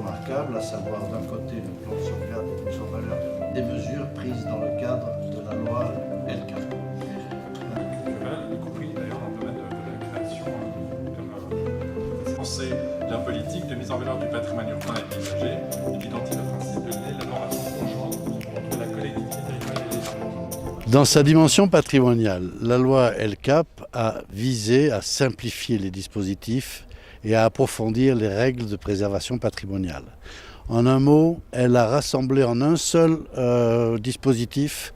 remarquables, à savoir d'un côté le plan de sauvegarde et de mise en valeur des mesures prises dans le cadre de la loi LCAP. Y compris d'ailleurs dans le domaine de la création c'est la politique de mise en valeur du patrimoine urbain et paysager, il identifie le principe de l'élaboration conjointe entre la collectivité territoriale et l'État. Dans sa dimension patrimoniale, la loi LCAP a visé à simplifier les dispositifs et à approfondir les règles de préservation patrimoniale. En un mot, elle a rassemblé en un seul dispositif,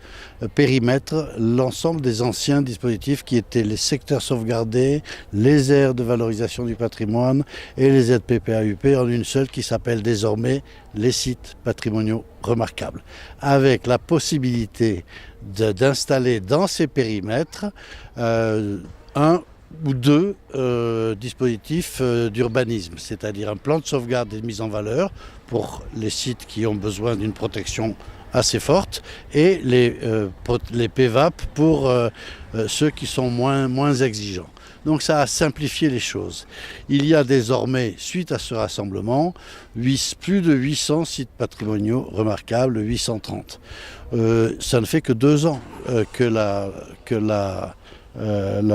périmètre, l'ensemble des anciens dispositifs qui étaient les secteurs sauvegardés, les aires de valorisation du patrimoine et les ZPPAUP en une seule qui s'appelle désormais les sites patrimoniaux remarquables, avec la possibilité d'installer dans ces périmètres un ou deux dispositifs d'urbanisme, c'est-à-dire un plan de sauvegarde et de mise en valeur pour les sites qui ont besoin d'une protection assez forte et les PVAP pour ceux qui sont moins exigeants. Donc ça a simplifié les choses. Il y a désormais, suite à ce rassemblement, plus de 800 sites patrimoniaux remarquables, 830. Ça ne fait que 2 ans que la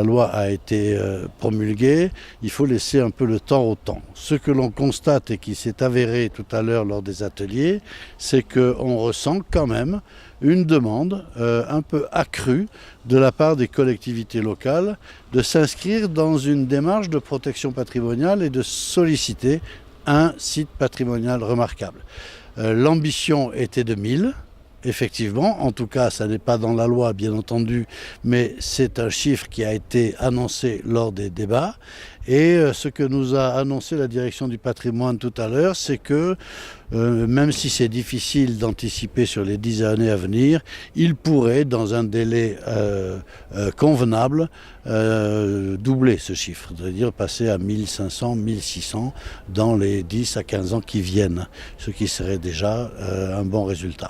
loi a été promulguée, il faut laisser un peu le temps au temps. Ce que l'on constate et qui s'est avéré tout à l'heure lors des ateliers, c'est qu'on ressent quand même une demande un peu accrue de la part des collectivités locales de s'inscrire dans une démarche de protection patrimoniale et de solliciter un site patrimonial remarquable. L'ambition était de 1000. Effectivement, en tout cas, ça n'est pas dans la loi, bien entendu, mais c'est un chiffre qui a été annoncé lors des débats. Et ce que nous a annoncé la direction du patrimoine tout à l'heure, c'est que même si c'est difficile d'anticiper sur les 10 années à venir, il pourrait, dans un délai convenable, doubler ce chiffre, c'est-à-dire passer à 1500, 1600 dans les 10 à 15 ans qui viennent, ce qui serait déjà un bon résultat.